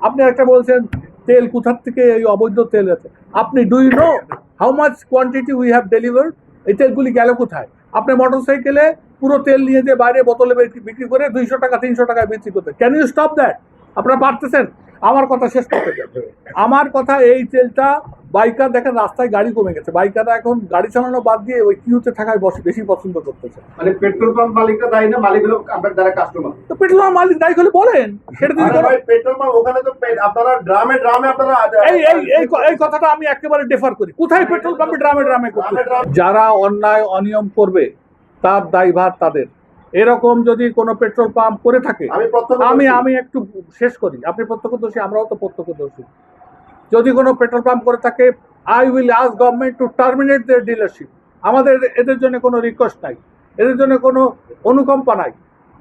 আপনি একটা বলছেন তেল কোথা থেকে এই অবৈধ তেল আছে। আপনি do you know how much quantity we have delivered? এই তেলগুলি গেল কোথায়? আপনি মোটরসাইকেলে পুরো তেল নিয়ে যে বাইরে বোতলে বিক্রি করে 200 টাকা 300 টাকায় বিক্রি করতে, ক্যান ইউ স্টপ দ্যাট? আপনারা পারতেছেন? আমার কথা শেষ করতে যাবে। আমার কথা, এই তেলটা বাইকার দেখেন রাস্তায় গাড়ি কমে গেছে, বাইকাররা এখন গাড়ি চালানো বাদ দিয়ে ওই কিউতে থাকায় বেশি পছন্দ করতেছে। মানে পেট্রোল পাম্প মালিকরা দায়ী না, মালিক হলো আপনার দ্বারা কাস্টমার। তো পেট্রোল পাম্প মালিক দায়ী হলে বলেন, সেটা যদি পেট্রোল পাম্প ওখানে তো আপনারা ড্রামে আপনারা এই কথাটা আমি একেবারে ডেফার করি। কোথায় পেট্রোল পাম্পে ড্রামে করতে? যারা অন্যায় অনিয়ম করবে তার দায়ভার তাদের। এরকম যদি কোনো পেট্রোল পাম্প করে থাকে, আমি একটু শেষ করি, আপনি প্রত্যক্ষদর্শী, আমরাও তো প্রত্যক্ষদর্শী। যদি কোনো পেট্রোল পাম্প করে থাকে, I will ask government to terminate their dealership. আমাদের এদের জন্য কোনো রিকোয়েস্ট নাই, এদের জন্য কোনো অনুকম্পা নাই,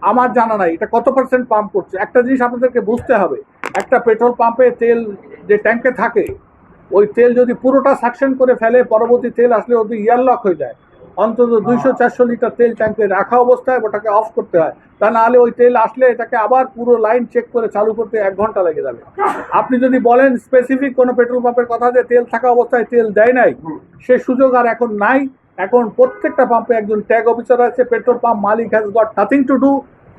আমার জানা নাই এটা কত পার্সেন্ট পাম্প করছে। একটা জিনিস আপনাদেরকে বুঝতে হবে, একটা পেট্রোল পাম্পে তেল যে ট্যাঙ্কে থাকে, ওই তেল যদি পুরোটা সাকশন করে ফেলে, পরবর্তী তেল আসলে ওদের ইয়ারলক হয়ে যায়। অন্তত 200-400 লিটার তেল ট্যাঙ্কে রাখা অবস্থায় ওটাকে অফ করতে হয়, তা না হলে ওই তেল আসলে এটাকে আবার পুরো লাইন চেক করে চালু করতে 1 ঘন্টা লেগে যাবে। আপনি যদি বলেন স্পেসিফিক কোনো পেট্রোল পাম্পের কথা যে তেল থাকা অবস্থায় তেল দেয় নাই, সে সুযোগ আর এখন নাই। এখন প্রত্যেকটা পাম্পে একজন ট্যাগ অফিসার আছে, petrol pump Malik has got nothing to do.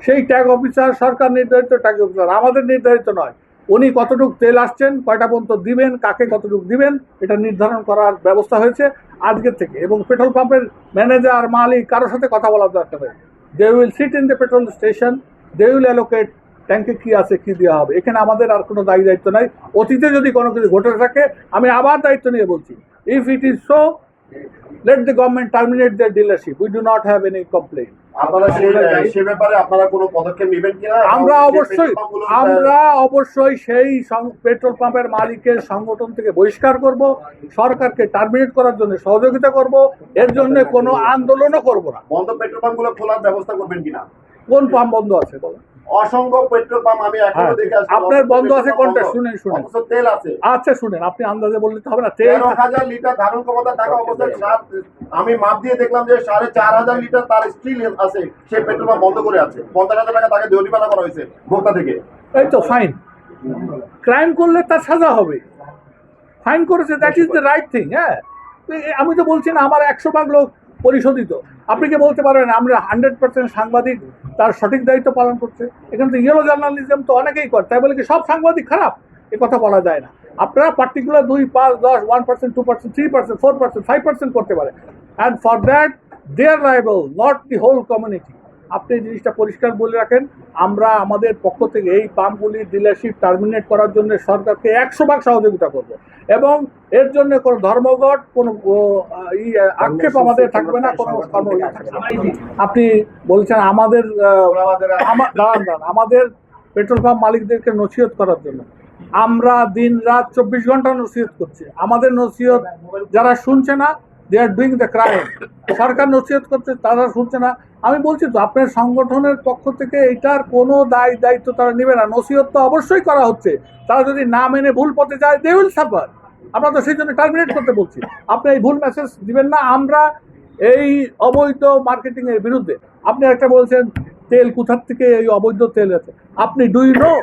সেই ট্যাগ অফিসার সরকার নির্ধারিত ট্যাগ অফিসার, আমাদের নির্ধারিত নয়। উনি কতটুকু তেল আসছেন, কয়টা পর্যন্ত দিবেন, কাকে কতটুকু দিবেন, এটা নির্ধারণ করার ব্যবস্থা হয়েছে আজকের থেকে। এবং পেট্রোল পাম্পের ম্যানেজার মালিক কারোর সাথে কথা বলার দরকার নেই। They will sit in the petrol station, they will allocate ট্যাঙ্কে কী আছে, কী দেওয়া হবে। এখানে আমাদের আর কোনো দায়িত্ব নাই। অতীতে যদি কোনো কিছু ঘটে থাকে, আমি আবার দায়িত্ব নিয়ে বলছি, if it is so, let the government terminate their dealership. We do not have any complaint. আপনারা সেই ব্যাপারে আপনারা কোনো পদক্ষেপ নেবেন কিনা? আমরা অবশ্যই সেই পেট্রোল পাম্পের মালিকের সংগঠন থেকে বহিষ্কার করব, সরকারকে টার্মিনেট করার জন্য সহযোগিতা করব, এর জন্য কোনো আন্দোলনও করব না। বন্ধ পেট্রোল পাম্পগুলো খোলার ব্যবস্থা করবেন কিনা? কোন পাম্প বন্ধ আছে বলেন? অসংখ্য পেট্রোল পাম্প আমি এখনো দেখে আসছি। আপনার বন্ধ আছে কোনটা? শুনেন তেল আছে। আচ্ছা শুনেন, আপনি আন্দাজে বললে তো হবে না। 13,000 লিটার ধারণ ক্ষমতা থাকা অবস্থায় আমি মাপ দিয়ে দেখলাম যে 4,500 লিটার তার স্টিল আছে, সে পেট্রোল পাম্প বন্ধ করে আছে। 50,000 টাকা তাকে জরিমানা করা হয়েছে ভোক্তা থেকে। এই তো ফাইন, ক্রাইম করলে তার সাজা হবে। ফাইন করেছে, that is the right thing. হ্যাঁ, আমি তো বলছি না আমার 100 ভাগ লোক পরিশোধিত। আপনি কি বলতে পারেন আমরা 100% সাংবাদিক তার সঠিক দায়িত্ব পালন করছে? এখানে তো ইয়েলো জার্নালিজম তো অনেকেই করে, তাই বলে কি সব সাংবাদিক খারাপ? এ কথা বলা যায় না। আপনারা পার্টিকুলার 2, 5, 10, 1%, 2%, 3%, 4%, 5% করতে পারে, and for that they are liable, not the whole community. আপনি এই জিনিসটা পরিষ্কার বলে রাখেন। আমরা আমাদের পক্ষ থেকে এই পাম্পগুলির ডিলারশিপ টার্মিনেট করার জন্য সরকারকে 100 ভাগ সহযোগিতা করব, এবং এর জন্য কোনো ধর্মঘট, কোনো আক্ষেপ আমাদের থাকবে না, কোনো কর্মসূচি থাকবে না। আপনি বলছেন আমাদের আমাদের পেট্রোল পাম্প মালিকদেরকে নসিহত করার জন্য আমরা দিন রাত 24 ঘন্টা নসিহত করছি। আমাদের নসিহত যারা শুনছে না, দে আর ডুইং দ্য ক্রাইম। সরকার নসিহত করছে, তারা শুনছে না। আমি বলছি তো, আপনার সংগঠনের পক্ষ থেকে এটার কোনো দায়িত্ব তারা নেবে না। নসিহত তো অবশ্যই করা হচ্ছে, তারা যদি না মেনে ভুল পথে যায়, দে উইল সাফার। আমরা তো সেই জন্য টার্মিনেট করতে বলছি। আপনি এই ভুল মেসেজ দিবেন না। আমরা এই অবৈধ মার্কেটিং এর বিরুদ্ধে। আপনি একটা বলছেন তেল কোথা থেকে এই অবৈধ তেল আছে। আপনি do you know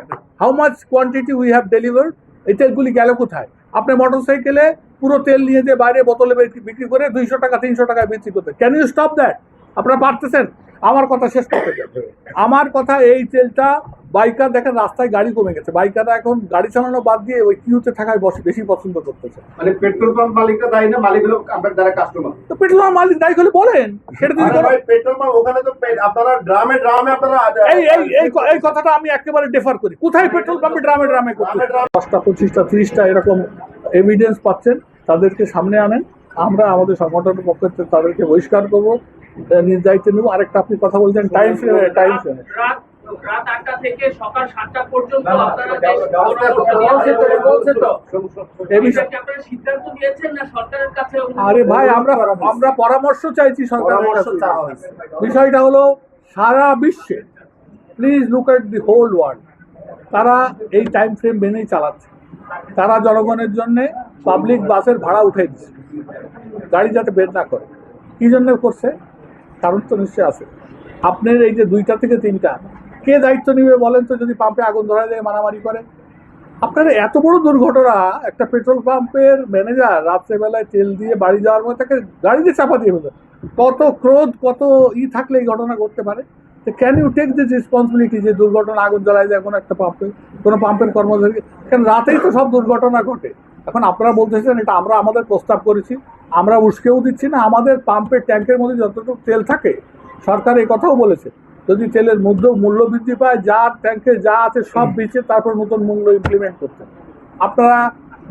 how much quantity we have delivered? এই তেলগুলি গেল কোথায়? আপনি মোটরসাইকেলে পুরো তেল নিয়ে যে বাইরে বোতলে বিক্রি করে 200 টাকা 300 টাকায় বিক্রি করতে, ক্যান ইউ স্টপ দ্যাট? আপনারা পারতেছেন? আমার কথা শেষ করতে যাবে। আমার কথা, এই তেলটা বাইকার দেখেন রাস্তায় গাড়ি কমে গেছে, বাইকাররা এখন গাড়ি চালানো বাদ দিয়ে ওই কিউতে থাকায় বেশি পছন্দ করতেছে। মানে পেট্রোল পাম্প মালিকরা দায়ী না, মালিক হলো আপনার দ্বারা কাস্টমার। তো পেট্রোল পাম্প মালিক দায়ী হলে বলেন, সেটা যদি পেট্রোল পাম্প ওখানে তো আপনারা ড্রামে আপনারা এই কথাটা আমি একেবারে ডেফার করি। কোথায় পেট্রোল পাম্পে ড্রামে করতে? 10টা 25টা 30টা এরকম এভিডেন্স পাচ্ছেন, তাদেরকে সামনে আনেন। আমরা আমাদের সংগঠনের পক্ষ থেকে তাদেরকে বহিষ্কার করবো, দায়িত্ব নেব। আরেকটা আপনি কথা বলছেন টাইম ফ্রেমে, রাত 8টা থেকে সকাল 7টা পর্যন্ত সিদ্ধান্ত নিয়েছেন না সরকারের কাছে? আরে ভাই, আমরা পরামর্শ চাইছি সরকারের কাছে। বিষয়টা হলো সারা বিশ্বে, please look at the whole world, তারা এই টাইম ফ্রেম মেনেই চালাচ্ছে। তারা জনগণের জন্য পাবলিক বাসের ভাড়া উঠে দিচ্ছে, গাড়ি যাতে বের না করে। কী জন্য করছে? কারণ তো নিশ্চয়ই আছে। আপনার এই যে 2টা থেকে 3টা কে দায়িত্ব নেবে বলেন তো? যদি পাম্পে আগুন ধরা যায়, মারামারি করে, আপনার এত বড় দুর্ঘটনা, একটা পেট্রোল পাম্পের ম্যানেজার রাত্রেবেলায় তেল দিয়ে বাড়ি যাওয়ার মধ্যে তাকে গাড়িতে চাপা দিয়ে হলো। কত ক্রোধ, কত থাকলে এই ঘটনা ঘটতে পারে? তো can you take this responsibility যে দুর্ঘটনা আগুন জ্বালায় যায় কোনো একটা পাম্পে, কোনো পাম্পের কর্মচারী? কারণ রাতেই তো সব দুর্ঘটনা ঘটে। এখন আপনারা বলতেছেন এটা আমরা আমাদের প্রস্তাব করেছি, আমরা উস্কেও দিচ্ছি না। আমাদের পাম্পের ট্যাঙ্কের মধ্যে যতটুকু তেল থাকে, সরকার এই কথাও বলেছে যদি তেলের মূল্য বৃদ্ধি পায়, যা ট্যাঙ্কে যা আছে সব বেচে তারপর নতুন মূল্য ইমপ্লিমেন্ট করতে। আপনারা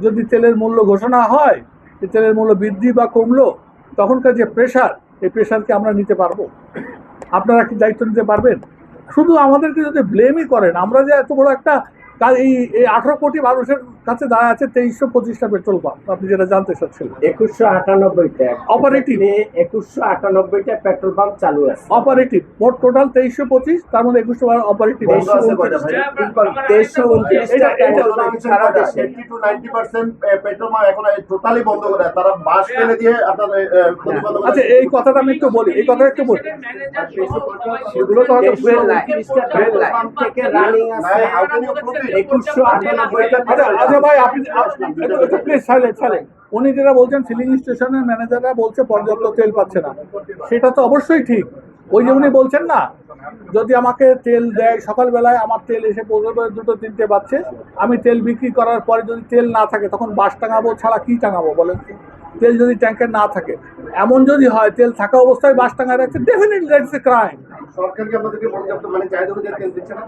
যদি তেলের মূল্য ঘোষণা হয় যে তেলের মূল্য বৃদ্ধি বা কমলো, তখনকার যে প্রেশার, এই প্রেশারকে আমরা নিতে পারবো? আপনারা কি দায়িত্ব নিতে পারবেন? শুধু আমাদেরকে যদি ব্লেমই করেন, আমরা যে এত বড় একটা এই 18 কোটি মানুষের কাছে দাঁড়ায় আছে 2325টা পেট্রোল পাম্প, আপনি যেটা জানতে চাচ্ছিলেন। 2198টা অপারেটিভ, 2198টা পেট্রোল পাম্প চালু আছে। অপারেটিভ মোট টোটাল 2325, তার মধ্যে 21 অপারেটিভ। বন্ধ আছে কয়টা ভাই? 2329টা পেট্রোল পাম্প সারা দেশে। 80 to 90% পেট্রোল পাম্প এখন টোটালি বন্ধ করে দেয়। তারা বাস ফেলে দিয়ে আপনার প্রতিবন্ধক। আচ্ছা, এই কথাটা আমি একটু বলি, এই কথাটা একটু বলি। সেগুলো তো হয়তো পেট্রোল পাম্প থেকে রানিং আছে। How can you prove it? 2198টা আচ্ছা ভাই, আপনি প্লিজ সাইলেন্ট। উনি যেটা বলছেন ফিলিং স্টেশনের ম্যানেজাররা বলছে পর্যাপ্ত তেল পাচ্ছে না, সেটা তো অবশ্যই ঠিক। ওই যে উনি বলছেন না, যদি আমাকে তেল দেয় সকালবেলায়, আমার তেল এসে পৌঁছবে 2-3টে বাজছে, আমি তেল বিক্রি করার পরে যদি তেল না থাকে তখন বাস টাঙাবো ছাড়া কি টাঙাবো বলেন? তেল যদি ট্যাঙ্কে না থাকে, এমন যদি হয় তেল থাকা অবস্থায় বাস টাঙায় রাখছে, ডেফিনেটলি দ্যাটস এ ক্রাইম। সরকার কি আপনাদেরকে পর্যাপ্ত মানে চাহিদা অনুযায়ী তেল দিচ্ছে না?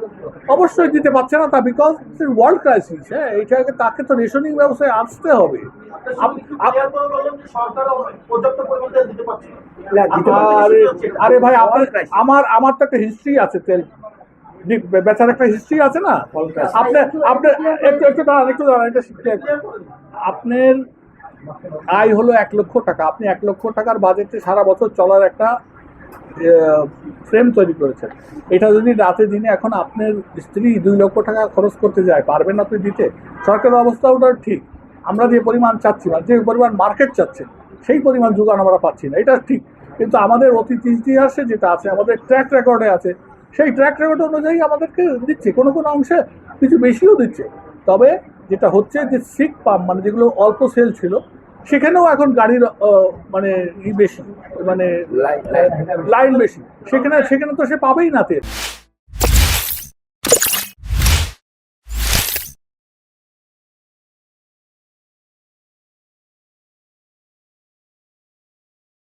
অবশ্যই দিতে পারছে না, তা বিকজ ওয়ার্ল্ড ক্রাইসিস। হ্যাঁ, এইটাকে তাকে তো রেশনিং ব্যবস্থায় আসতে হবে। আরে ভাই, আমার তো একটা হিস্ট্রি আছে, তেল বেচার একটা হিস্ট্রি আছে না। আপনি একটু দাঁড়ান, এটা শিখতে। আপনার আয় হলো 1 লক্ষ টাকা, আপনি 1 লক্ষ টাকার বাজেটে সারা বছর চলার একটা ফ্রেম তৈরি করেছেন। এটা যদি রাতে দিনে এখন আপনার স্ত্রী 2 লক্ষ টাকা খরচ করতে যায়, পারবেন আপনি দিতে? সরকারের অবস্থা ওটা ঠিক। আমরা যে পরিমাণ চাচ্ছি না, যে পরিমাণ মার্কেট চাচ্ছে, সেই পরিমাণ যোগান আমরা পাচ্ছি না, এটা ঠিক। কিন্তু আমাদের অতীত ইতিহাসে যেটা আছে, আমাদের ট্র্যাক রেকর্ডে আছে, সেই ট্র্যাক রেকর্ড অনুযায়ী আমাদেরকে দিচ্ছে, কোনো অংশে কিছু বেশিও দিচ্ছে। তবে যেটা হচ্ছে যে সিক পাম্প, মানে যেগুলো অল্প সেল ছিল, সেখানেও এখন গাড়ির মানে বেশি, মানে লাইন বেশি, সেখানে তো সে পাবেই না তেল।